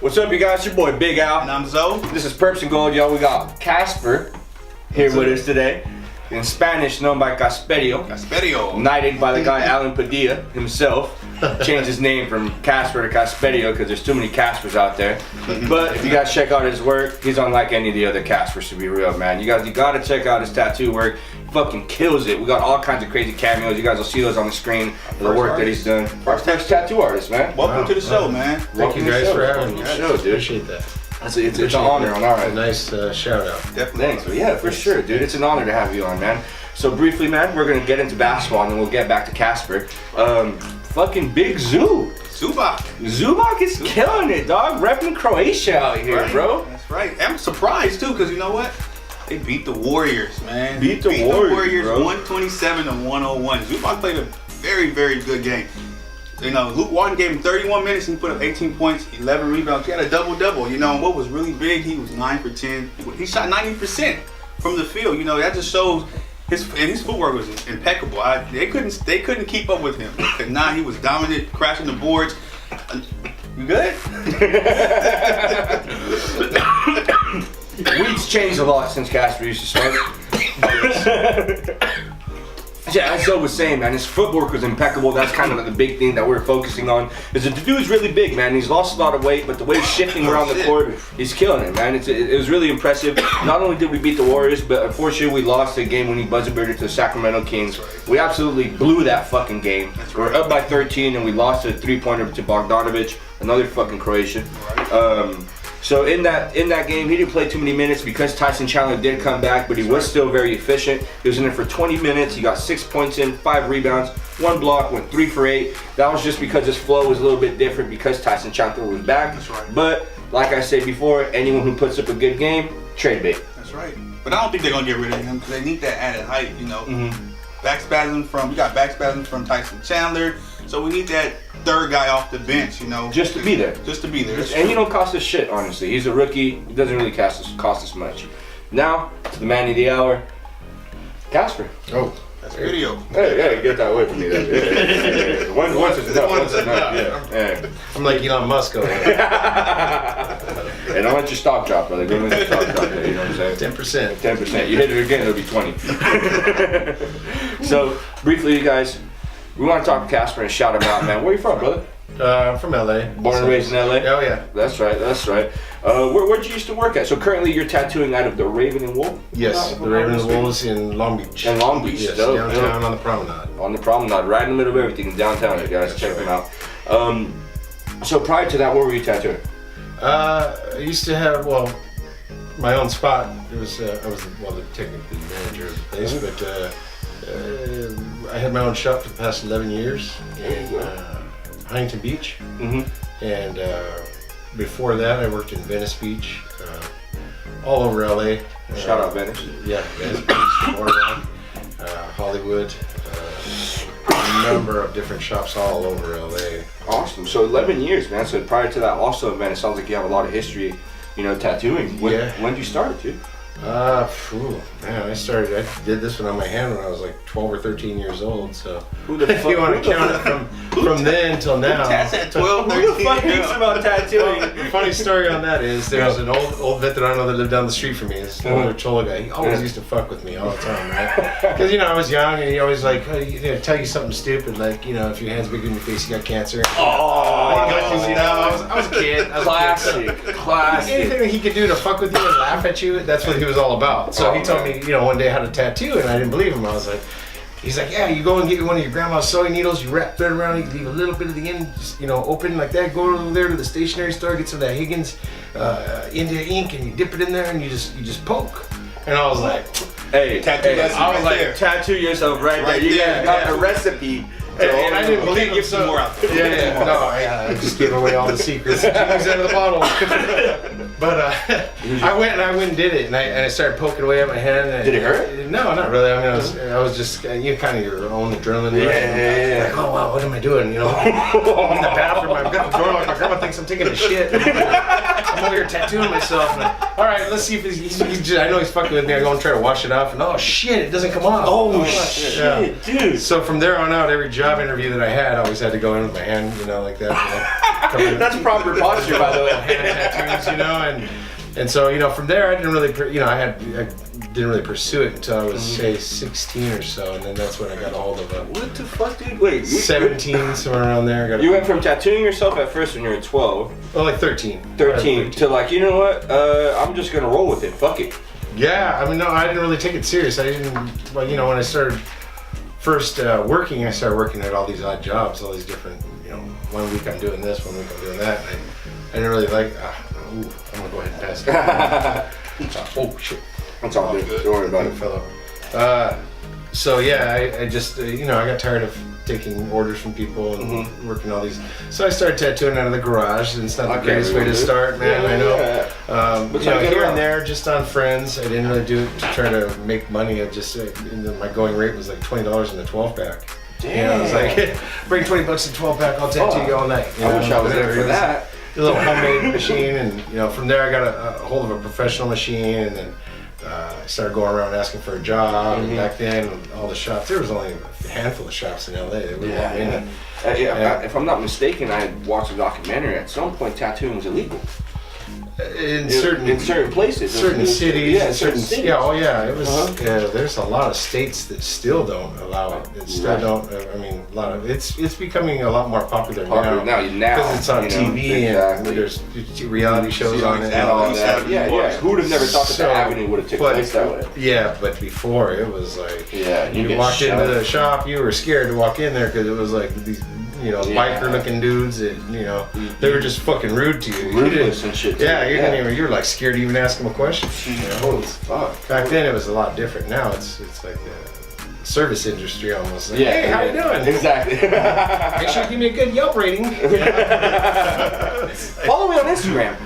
What's up, you guys? It's your boy Big Al. And I'm Zoe. This is Purps and Gold, y'all. We got Casper here with us today. In Spanish, known by Kasperio. Kasperio. Knighted by the guy Alan Padilla himself. Changed his name from Casper to Kasperio because there's too many Caspers out there. But if you guys check out his work, he's unlike any of the other Caspers, to be real, man. You gotta check out his tattoo work. He fucking kills it. We got all kinds of crazy cameos. You guys will see those on the screen. The work that he's done. First tattoo artist, man. Welcome to the show, man. Thank you guys for having me. Show, dude. Appreciate that. It's an honor on our end. Nice shout out. Definitely. Thanks, but yeah, for sure, dude. It's an honor to have you on, man. So briefly, man, we're gonna get into basketball and then we'll get back to Casper. Fucking Big Zoo. Zubak is killing it, dog. Repping Croatia out here, right, bro. That's right. I'm surprised too, because you know what? They beat the Warriors, man. Beat the Warriors, bro. 127 to 101. Zubak played a very, very good game. You know, Luke Walton gave him 31 minutes and he put up 18 points, 11 rebounds. He had a double-double. You know, and what was really big, he was 9 for 10. He shot 90% from the field. You know, that just shows his footwork was impeccable. They couldn't keep up with him. He was dominant, crashing the boards. You good? Weed's changed a lot since Casper used to smoke. Yeah, as Zoe was saying, man, his footwork was impeccable. That's kind of the big thing that we're focusing on. Is the dude's really big, man. He's lost a lot of weight, but the way he's shifting around the court, he's killing it, man. It was really impressive. Not only did we beat the Warriors, but unfortunately we lost the game when he buzzer beated to the Sacramento Kings. We absolutely blew that fucking game. We're up by 13 and we lost a three-pointer to Bogdanovic, another fucking Croatian. So in that game, he didn't play too many minutes because Tyson Chandler did come back, but he was still very efficient. He was in there for 20 minutes. He got 6 points in, 5 rebounds, 1 block, went 3 for 8. That was just because his flow was a little bit different because Tyson Chandler was back. That's right. But like I said before, anyone who puts up a good game, trade bait. That's right. But I don't think they're gonna get rid of him because they need that added height. You know, we got back spasms from Tyson Chandler, so we need that third guy off the bench, you know. Just to be there. Just to be there. And he don't cost us shit, honestly. He's a rookie. He doesn't really cost us much. Now, to the man of the hour, Casper. Oh, That's video. Hey, get that away from me. Yeah. Once is enough. Once is enough. Yeah. I'm like Elon Musk over here. And don't let your stock drop, brother. Don't let your stock drop there, you know what I'm saying? 10%. 10%. You hit it again, it'll be 20. So, briefly, you guys, we want to talk to Casper and shout him out, man. Where are you from, brother? I'm from LA. Born and raised in LA? Oh, yeah. That's right. Where'd you used to work at? So currently you're tattooing out of the Raven and Wolf? Yes, the Raven and Wolves in Long Beach. In Long Beach, yes, dope. downtown on the promenade. On the promenade, right in the middle of everything, in downtown, you guys. Check them out. So prior to that, where were you tattooing? I used to have, my own spot. It was, I was technically the manager of the place, but I had my own shop for the past 11 years in Huntington Beach. And before that, I worked in Venice Beach, all over LA. Shout out Venice. Yeah, Venice Beach, Boardwalk, Hollywood, a number of different shops all over LA. Awesome. So 11 years, man. So prior to that, also in Venice, sounds like you have a lot of history, you know, tattooing. When did you start, dude? Man, I did this one on my hand when I was like 12 or 13 years old, so if you want to count it from then till now. That's at 12, Who the fuck thinks about tattooing? The funny story on that is there was an old veterano that lived down the street from me, this older Chola guy. He always used to fuck with me all the time, right? Because, you know, I was young and he always like, tell you something stupid, like, you know, if your hand's bigger than your face, you got cancer. I was a kid. Classic. Anything that he could do to fuck with you and laugh at you, that's what he was all about. So he told me, you know, one day how to tattoo, and I didn't believe him. I was like, he's like, yeah, you go and get one of your grandma's sewing needles, you wrap thread around it, you leave a little bit of the end, just, you know, open like that. Go over there to the stationery store, get some of that Higgins India ink, and you dip it in there, and you just poke. And I was like, hey, tattoo tattoo yourself right there. You got a recipe. And I didn't believe him, some more out there. Yeah. No, I just gave away all the secrets. Genies out of the bottle. But I went and did it, and I started poking away at my hand. And did it hurt? No, not really. I mean, I was just kind of your own adrenaline. Yeah. Like, oh wow, what am I doing? You know, I'm in the bathroom. I've got the door locked. My grandma thinks I'm taking a shit. I'm over here tattooing myself. And all right, let's see if he's I know he's fucking with me. I go and try to wash it off, and oh shit, it doesn't come off. Oh shit, dude. So from there on out, every job interview that I had, I always had to go in with my hand, you know, like that. That's proper posture, by the way. hand tattoos, you know, and so, you know, from there I didn't really, you know, I didn't really pursue it until I was say 16 or so, and then that's when I got a hold of it. What the fuck, dude? Wait, 17, somewhere around there. You went from tattooing yourself at first when you were 12. Oh, like 13. 13 to like, you know what? I'm just gonna roll with it. Fuck it. Yeah, I mean, no, I didn't really take it serious. I didn't, well, you know, when I started first working, I started working at all these odd jobs, all these different, you know, 1 week I'm doing this, 1 week I'm doing that. And I didn't really like, I'm gonna go ahead and pass it. Oh, shit. That's all good. Don't worry about it. Fellow. So yeah, I just, you know, I got tired of taking orders from people and working all these. So I started tattooing out of the garage, and it's not the greatest way to start, man. Yeah, I know. yeah. You know, here and there, just on friends. I didn't really do it to try to make money. I just, my going rate was like $20 in a 12-pack. Damn. You know, I was like, bring $20 a 12-pack, I'll tattoo you all night. You I know, wish I was there for whatever. that. A little homemade machine, and you know, from there I got a hold of a professional machine, and then I started going around asking for a job. And back then, all the shops, there was only a handful of shops in LA. They wouldn't let me in. If I'm not mistaken, I had watched a documentary. At some point, tattooing was illegal. In certain places, certain cities, yeah, certain cities. Yeah, oh yeah, it was. There's a lot of states that still don't allow it. That still don't. I mean, a lot of it's becoming a lot more popular now because it's on TV and there's reality shows on it and all that. Yeah. Who would have never thought that the Avenue would have taken place that way? Yeah, but before it was like, you walked into the shop, you were scared to walk in there because it was like these, you know, biker-looking dudes that, you know, they were just fucking rude to you. Ruthless and shit. You were like scared to even ask them a question. You know? Holy fuck. Back then it was a lot different. Now it's like the service industry almost. Like, Yeah. Hey, how you doing? Exactly. Make sure you give me a good Yelp rating. Follow me on Instagram.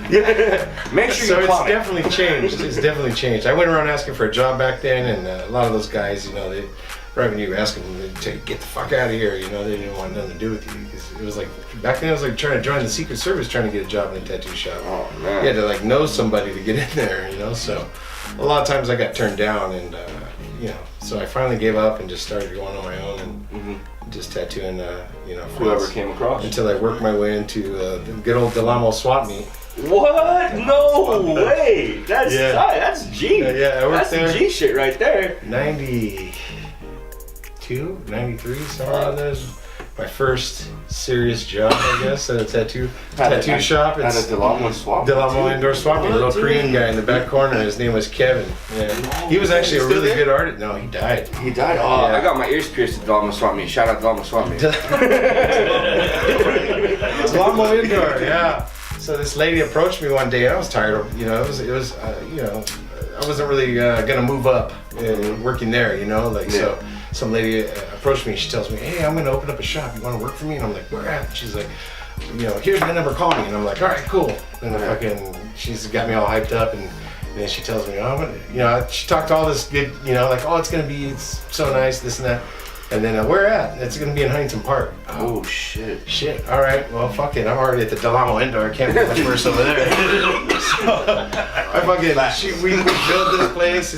Make sure So you it's comment. definitely changed. It's definitely changed. I went around asking for a job back then, and a lot of those guys, you know, they. Right when you ask them to get the fuck out of here, you know, they didn't want nothing to do with you. Because it was like, back then it was like trying to join the Secret Service trying to get a job in a tattoo shop. Oh, man. You had to like know somebody to get in there, you know, so a lot of times I got turned down and, you know, so I finally gave up and just started going on my own and just tattooing, you know, Whoever came across. until I worked my way into the good old Del Amo swap meet. What? No way. That's tight. That's G. I worked That's there. G shit right there. 92, 93, somewhere around there. My first serious job, I guess, at a tattoo shop. At a Del Amo swap. Del Amo indoor swap meet. A little Korean guy in the back corner. His name was Kevin. Yeah. He was actually a really good artist. No, he died. He died? Oh, I got my ears pierced at Del Amo swap meet. Shout out Del Amo swap meet. Del Amo indoor, yeah. So this lady approached me one day, and I was tired of, you know, it was, you know, I wasn't really gonna move up working there, you know, like so. Some lady approached me. She tells me, "Hey, I'm gonna open up a shop. You want to work for me?" And I'm like, "Where at?" And she's like, "You know, here's my number. Call me." And I'm like, "All right, cool." And she's got me all hyped up, and then she tells me, "Oh, I'm gonna," you know, she talked all this good, you know, like, "Oh, it's so nice, this and that." And then where at? It's gonna be in Huntington Park. Oh shit. Shit. All right. Well, fuck it. I'm already at the Del Amo indoor. I can't be much worse over there. We built this place.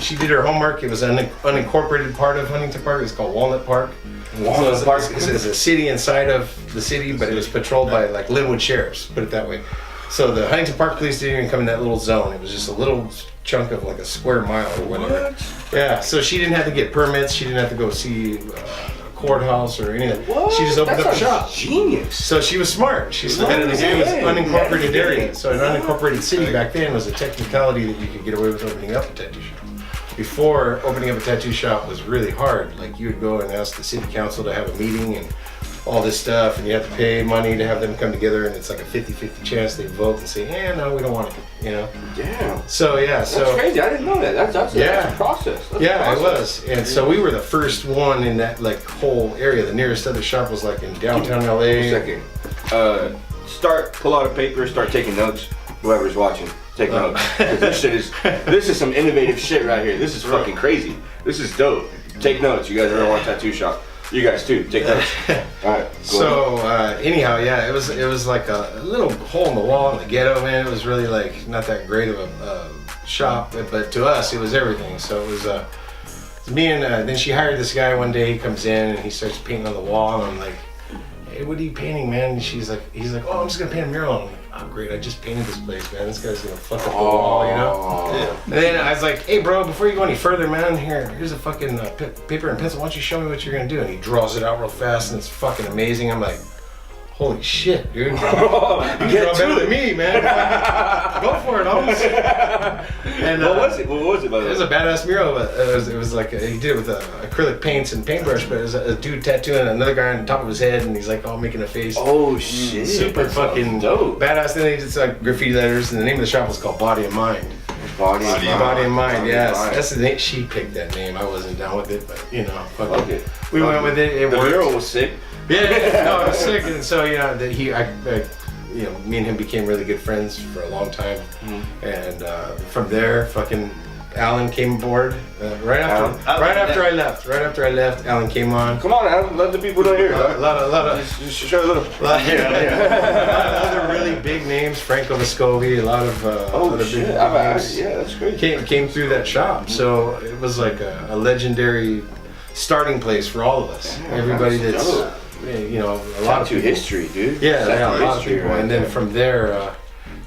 She did her homework. It was an unincorporated part of Huntington Park. It's called Walnut Park. Walnut Park. It's a city inside of the city, but it was patrolled by like Linwood sheriffs. Put it that way. So the Huntington Park police didn't even come in that little zone. It was just a little chunk of like a square mile or whatever. What? Yeah. So she didn't have to get permits. She didn't have to go see a courthouse or anything. What? She just opened up a shop. Genius. So she was smart. She started in this unincorporated area. So an unincorporated city back then was a technicality that you could get away with opening up a tattoo shop. Before, opening up a tattoo shop was really hard. Like you would go and ask the city council to have a meeting and all this stuff, and you have to pay money to have them come together, and it's like a 50-50 chance they vote and say, no, we don't want it, you know? Damn. So, yeah. That's crazy. I didn't know that. That's a process. It was. And so we were the first one in that, like, whole area. The nearest other shop was, like, in downtown LA. Wait a second. Pull out a paper, start taking notes. Whoever's watching, take notes. 'Cause this is some innovative shit right here. This is fucking crazy. This is dope. Take notes. You guys ever want a tattoo shop? You guys too. Take notes. All right. So anyhow, yeah, it was like a little hole in the wall in the ghetto, man. It was really like not that great of a shop, but to us it was everything. So it was me and then she hired this guy one day. He comes in and he starts painting on the wall, and I'm like, hey, what are you painting, man? And he's like, oh, I'm just gonna paint a mural. I'm like, oh, great, I just painted this place, man. This guy's gonna fuck up the wall, you know? Yeah. And then I was like, hey, bro, before you go any further, man, here's a fucking paper and pencil. Why don't you show me what you're gonna do? And he draws it out real fast, and it's fucking amazing. I'm like, holy shit, dude. You draw better than me, man. Go for it, Holmes. And, What was it? What was it, by the It way? was a badass mural, but it was like, he did it with acrylic paints and paintbrush, but it was a dude tattooing another guy on the top of his head, and he's like, making a face. Oh, shit. Super That fucking sounds dope. badass. Then he did like graffiti letters, and the name of the shop was called Body and Mind. Body and mind. Body and Mind, Body yes. and mind. That's the name. She picked that name. I wasn't down with it, but you know, fuck Fuck it. it. We went with it. It The worked. mural was sick. Yeah, no, it was sick. And so, you know, that you know, me and him became really good friends for a long time. And from there, fucking Alan came aboard right after I left. Right after I left, Alan came on. Come on, Adam, let the people know here. A lot of Just show a little. a lot of other really big names, Franco Vescovi, a lot of other big names Yeah, that's crazy. came through that shop. So it was like a legendary starting place for all of us. Everybody that's, you know, a lot of Tattoo people. history, dude. Yeah, a lot of history people. right And then there. from there,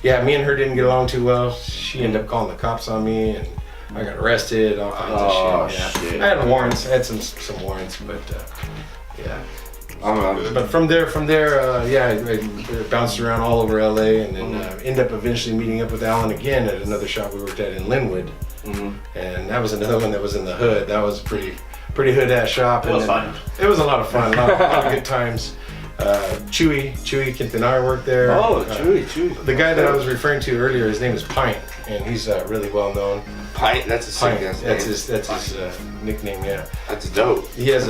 yeah, me and her didn't get along too well. She ended up calling the cops on me, and I got arrested, all kinds of shit. Yeah. shit. I had warrants. I had some warrants, but yeah. I'm But from there, yeah, I bounced around all over LA, and then ended up eventually meeting up with Alan again at another shop we worked at in Linwood. And that was another one that was in the hood. That was a pretty hood ass shop. It was and fun. It was a lot of fun, a lot of good times. Chewy Quintanar worked there. Chewy. The guy that I was referring to earlier, his name is Pint, and he's really well known. Pint, that's a sick Pint, ass that's name. his nickname. Yeah. That's dope. He has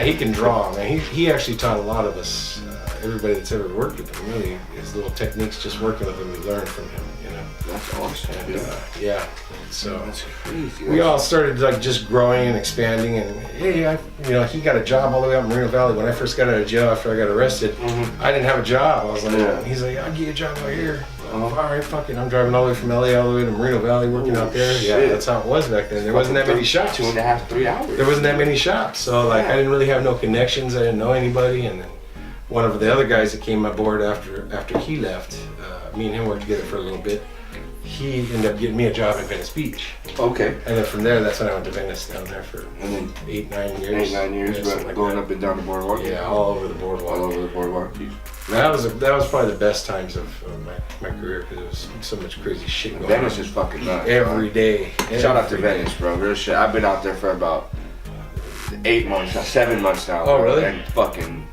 he can draw, man. He actually taught a lot of us, everybody that's ever worked with him, really, his little techniques just working with him, we learned from him, you know. That's awesome, And, dude. yeah, so That's crazy. we all started like just growing and expanding, and you know, he got a job all the way up in Moreno Valley. When I first got out of jail after I got arrested, I didn't have a job. I was like, Yeah. he's like, I'll get you a job out here. All right, fuck it. I'm driving all the way from LA all the way to Moreno Valley working out there. Yeah, shit. that's how it was back then. There wasn't that many shops. 2.5, 3 hours. There wasn't that many shops, so like I didn't really have no connections. I didn't know anybody, and then one of the other guys that came aboard after he left, me and him worked together for a little bit. He ended up getting me a job in Venice Beach, Okay. and then from there, that's when I went to Venice down there for And then 8-9 years. 8-9 years, Yeah, but something like going that. up and down the boardwalk. Yeah, all over the boardwalk. All over the boardwalk. That was probably the best times of my career because there was so much crazy shit going Venice on is fucking nuts. every day. Shout out to Every day. Venice, bro. Real shit. I've been out there for about 8 months, 7 months now. Oh, bro, really? And fucking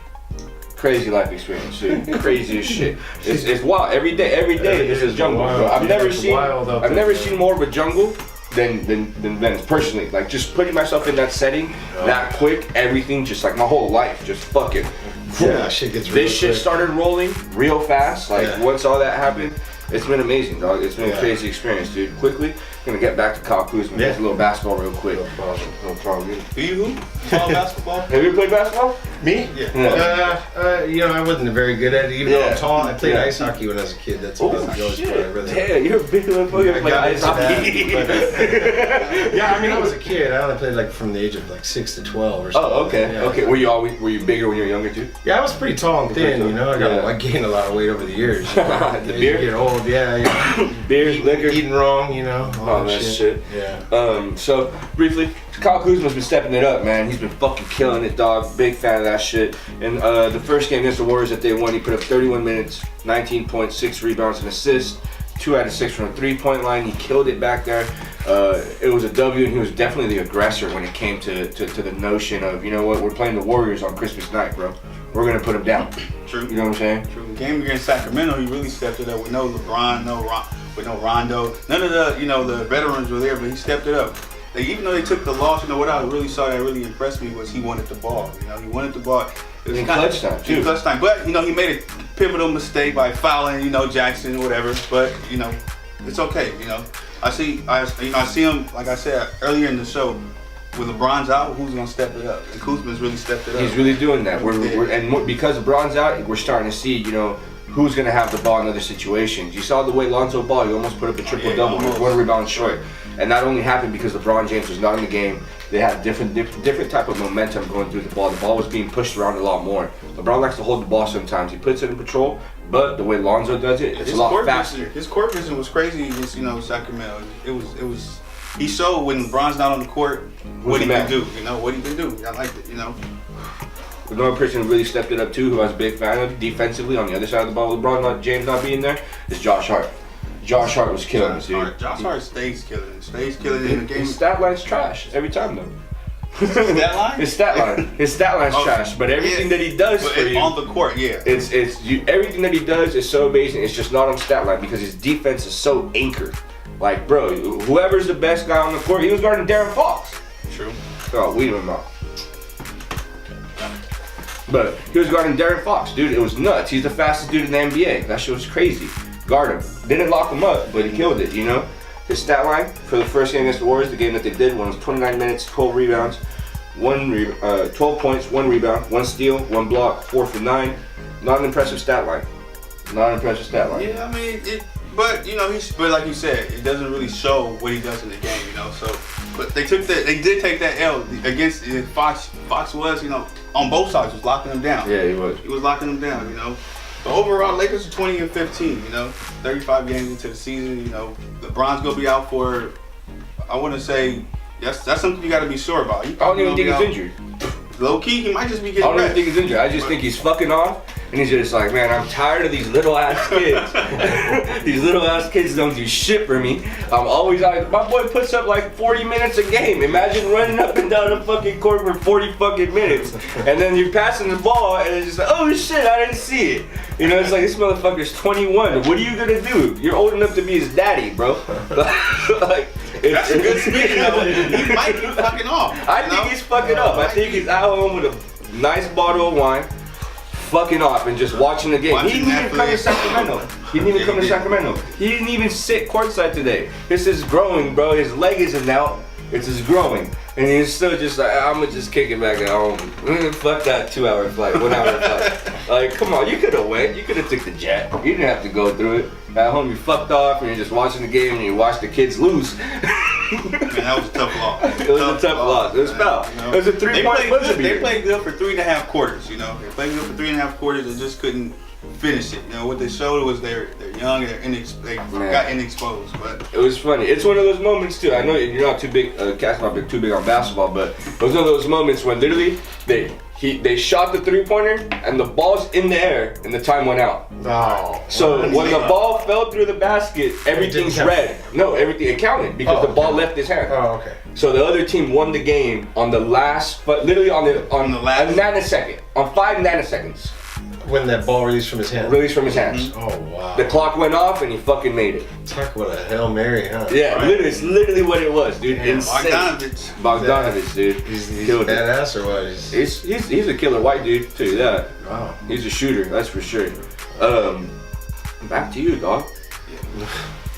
crazy life experience, dude. Crazy as shit. It's wild. Every day is a jungle, bro. wild. I've never It's seen wild out I've there, never man. seen more of a jungle than Venice, personally. Like just putting myself in that setting that quick, everything just like my whole life just fucking. Yeah, shit gets real This shit quick. started rolling real fast. Like Yeah. once all that happened, it's been amazing, dog. It's been a Yeah. crazy experience, dude. Quickly, gonna get back to Kyle Kuzma. Yeah. Just a little basketball real quick. No problem. No problem. Do you hoop? Ball basketball? Have you ever played basketball? Me? Yeah. You know, I wasn't very good at it. Even though Yeah. I'm tall, I played Yeah. ice hockey when I was a kid. That's Oh about the only sport I really. Damn, you're a big little I fucker. got Like into that, that. Yeah, I mean, I was a kid. I only played like from the age of like 6 to 12 or something. Oh, okay. Yeah. Okay. Were you bigger when you were younger too? Yeah, I was pretty tall and thin. You know, Yeah. I gained a lot of weight over the years. The As you beer? get old, yeah. Beers, liquor. Eating wrong, you know. All Oh, that shit. Yeah. So briefly, Kyle Kuzma's been stepping it up, man. He's been fucking killing it, dog. Big fan of that shit. And the first game against the Warriors that they won, he put up 31 minutes, 19 points, 6 rebounds and assists, 2 out of 6 from the 3-point line. He killed it back there. It was a W, and he was definitely the aggressor when it came to the notion of, you know what, we're playing the Warriors on Christmas night, bro. We're gonna put them down. True. You know what I'm saying? True. Game against Sacramento, he really stepped it up with no LeBron, with no Rondo. None of the veterans were there, but he stepped it up. Even though they took the loss, what I really saw that really impressed me was he wanted the ball. He wanted the ball. It was In clutch time, too. In clutch time. But, he made a pivotal mistake by fouling, Jackson or whatever. But, it's okay, I see him, like I said earlier in the show, with LeBron's out, who's gonna step it up? And Kuzma's really stepped it up. He's really doing that. Because LeBron's out, we're starting to see, who's gonna have the ball in other situations. You saw the way Lonzo Ball, he almost put up a triple double. He was 1 rebound short, and that only happened because LeBron James was not in the game. they had different type of momentum going through the ball. The ball was being pushed around a lot more. LeBron likes to hold the ball sometimes. He puts it in patrol, but the way Lonzo does it, it's a lot faster. His court vision was crazy against Sacramento. It was. He showed when LeBron's not on the court what he can do. What he can do. I liked it. Another person who really stepped it up too, who I was a big fan of defensively on the other side of the ball, James not being there, is Josh Hart. Josh Hart was killing us, dude. Josh Hart stays killing in the game. His stat line's trash every time though. Stat line? His stat line's trash, but everything that he does for you on the court, yeah. Everything that he does is so amazing. It's just not on stat line because his defense is so anchored. Like, bro, whoever's the best guy on the court, he was guarding Darren Fox. True. Oh, weed him out. But he was guarding Darren Fox, dude. It was nuts. He's the fastest dude in the NBA. That shit was crazy. Guard him. Didn't lock him up, but he killed it, His stat line for the first game against the Warriors, the game that they did, was 29 minutes, 12 rebounds, 12 points, 1 rebound, 1 steal, 1 block, 4 for 9. Not an impressive stat line. Yeah, I mean, but like you said, it doesn't really show what he does in the game, So, but they did take that L against Fox. Fox was, on both sides was locking them down. Yeah, he was. He was locking them down, But overall, Lakers are 20-15. 35 games into the season. LeBron's gonna be out for. I wouldn't say that's something you got to be sure about. I don't even think he's injured. Low key, he might just be getting. I don't even think he's injured. I just think he's fucking off, and he's just like, man, I'm tired of these little ass kids. These little ass kids don't do shit for me. I'm always out. My boy puts up like 40 minutes a game. Imagine running up and down the fucking court for 40 fucking minutes, and then you're passing the ball, and it's just like, oh shit, I didn't see it. It's like this motherfucker's 21. What are you gonna do? You're old enough to be his daddy, bro. Like. That's a good spin, He might be fucking off. I think he's fucking up. I think he's at home with a nice bottle of wine, fucking off and just watching the game. He didn't even come to Sacramento. He didn't even sit courtside today. This is growing, bro. His leg isn't out. It's just growing. And he's still just like, I'm gonna just kick it back at home. Fuck that 2-hour flight, 1 hour flight. Like, come on, you could have went. You could have took the jet. You didn't have to go through it. At home, you fucked off and you're just watching the game and you watch the kids lose. Man, that was a tough loss. It was a tough loss. It was foul. It was a 3-point buzzer beater. They played good for 3.5 quarters. They played good for 3.5 quarters and just couldn't finish it. What they showed was they're young and they got inexposed. But it was funny. It's one of those moments too. I know you're not too big, Cass not too big on basketball, but it was one of those moments when literally they shot the 3-pointer and the ball's in the air and the time went out. Oh. So when the ball fell through the basket, everything's red. No, everything it counted because the ball left his hand. Oh, okay. So the other team won the game on the last, but literally on the last nanosecond, on 5 nanoseconds. When that ball released from his hand. hands. Oh wow. The clock went off and he fucking made it. Talk about a Hail Mary, huh? Yeah, Right. Literally, it's literally what it was, dude. Damn. Insane. Bogdanovich, dude. He's Killed it. badass or what? He's a killer white dude, tell you that. Wow. He's a shooter, that's for sure. Back to you, dog.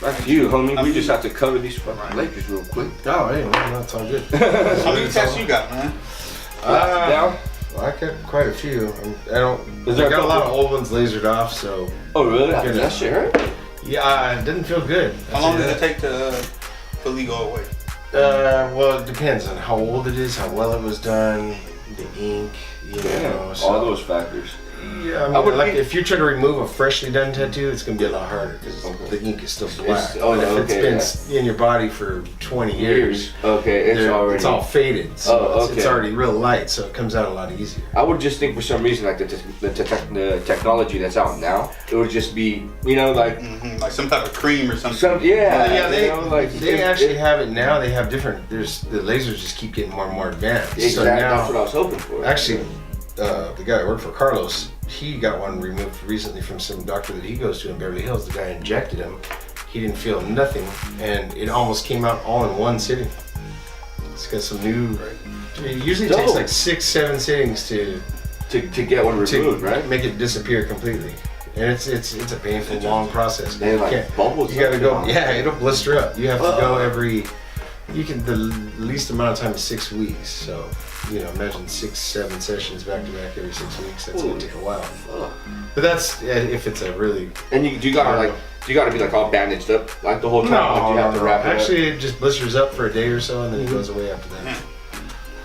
Back to you, homie. We just have to cover these fucking Lakers real quick. Oh, hey, man, that's all good. How many tests you got, man? Down? Well, I got quite a few. I there got a a lot of couple? old ones lasered off, so. Oh, really? Good. That shit hurt? Yeah, it didn't feel good. How long does it take to fully go away? Well, it depends on how old it is, how well it was done, the ink, so. All those factors. Yeah, I mean, if you try to remove a freshly done tattoo, it's gonna be a lot harder because the ink is still black. But if it's been in your body for 20 years, okay, it's all faded. So it's okay. already real light, so it comes out a lot easier. I would just think for some reason like the technology that's out now, it would just be like like some type of cream or something. They actually have it now. They have different. The lasers just keep getting more and more advanced. Exactly, so now, that's what I was hoping for. Actually, the guy I worked for, Carlos, he got one removed recently from some doctor that he goes to in Beverly Hills. The guy injected him. He didn't feel nothing, and it almost came out all in one sitting. It's got some new. It usually takes like 6-7 sittings to get one removed, right? Make it disappear completely. And it's a painful, long process. And like bubbles. You gotta go. Yeah, it'll blister up. You have to go every. The least amount of time is 6 weeks. So, imagine 6-7 sessions back to back every 6 weeks. That's gonna take a while. But that's if it's a really. And you gotta be like all bandaged up like the whole time. No, you have to wrap it actually, it just blisters up for a day or so, and then it goes away after that.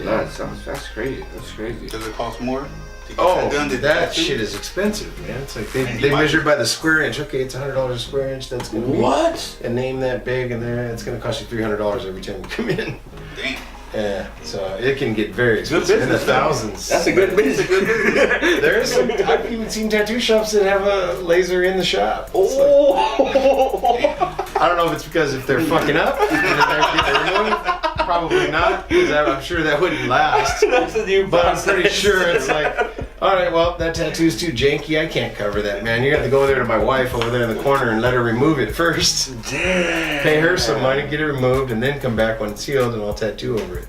No, that's crazy. That's crazy. Does it cost more? to get Oh, done to that tattoo? shit is expensive, man. It's like Man, they you might- measure by the square inch. Okay, it's $100 a square inch. That's gonna be What? a name that big, and there it's gonna cost you $300 every time you come in. Damn. Yeah, so it can get very expensive in the business, man. thousands. That's a good business. There is some. I've even seen tattoo shops that have a laser in the shop. It's like- Oh. I don't know if it's because if they're fucking up, and they're getting removed. Probably not, because I'm sure that wouldn't last. That's a new But I'm process. pretty sure it's like, all right, well, that tattoo's too janky. I can't cover that, man. You got to go there to my wife over there in the corner and let her remove it first. Damn. Pay her some money, get it removed, and then come back when it's healed, and I'll tattoo over it.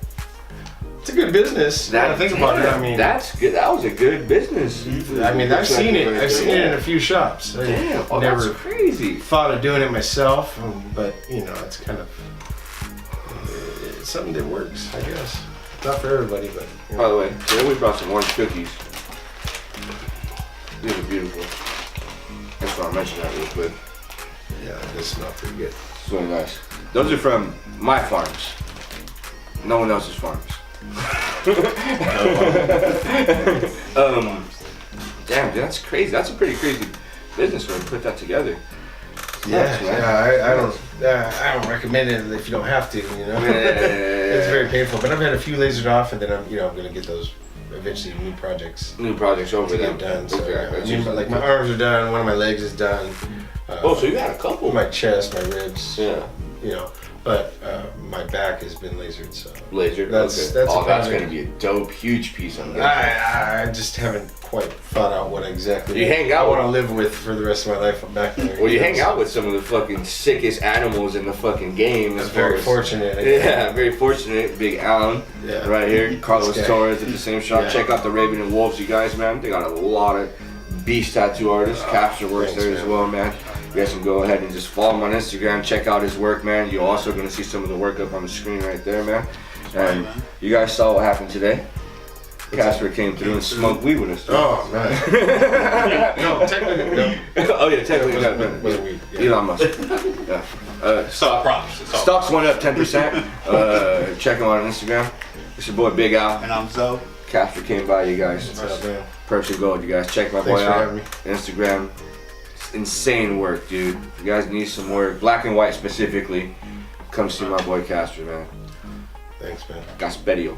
It's a good business. That, Think about it. I mean, that's good. That was a good business. I've seen it. I've seen it in a few shops. I Damn. Oh, never that's crazy. thought of doing it myself, but you know, it's kind of it's something that works, I guess. Not for everybody, but you By know. the way, today we brought some orange cookies. These are beautiful. I just want to mention that real quick. Yeah, this smells pretty good. It's really nice. Those are from my farms. No one else's farms. Damn, dude, that's crazy. That's a pretty crazy business when you put that together. Yeah, Nuts, man. I don't recommend it if you don't have to. You know, Yeah. it's very painful. But I've had a few lasered off, and then I'm gonna get those eventually new projects New projects over to there. get done. So Okay, yeah, that's I mean, just- like my arms are done, one of my legs is done. Oh, so you had a couple. My chest, my ribs. Yeah. You know, but my back has been lasered, so. Laser. That's- okay. that's oh, a that's project. gonna be a dope, huge piece. I'm guessing. I just haven't quite thought out what exactly You hang out I want to with- live with for the rest of my life. I'm back there. Well, you hang out with some of the fucking sickest animals in the fucking game. That's as far very as- fortunate. Yeah, very fortunate. Big Alan, Yeah. right here. Carlos This guy. Torres at the same shop. Yeah. Check out the Raven and Wolves, you guys, man. They got a lot of beast tattoo artists. Capture works thanks, there as man. well, man. You guys can go ahead and just follow him on Instagram. Check out his work, man. You're also going to see some of the work up on the screen right there, man. And man. you guys saw what happened today. Casper came through and smoked weed with us. Oh man. No, technically, no. Oh yeah, technically, It no. wasn't weed, yeah. Elon Musk. Yeah. It's all props. It's all Stocks went up 10%. Check him out on Instagram. It's your boy Big Al. And I'm Zoe. Casper came by, you guys. What's up, man? Purps and Gold, you guys. Check my Thanks boy for out. having me. Instagram. It's insane work, dude. If you guys need some work, black and white specifically, come see my boy Casper, man. Thanks, man. Kasperio.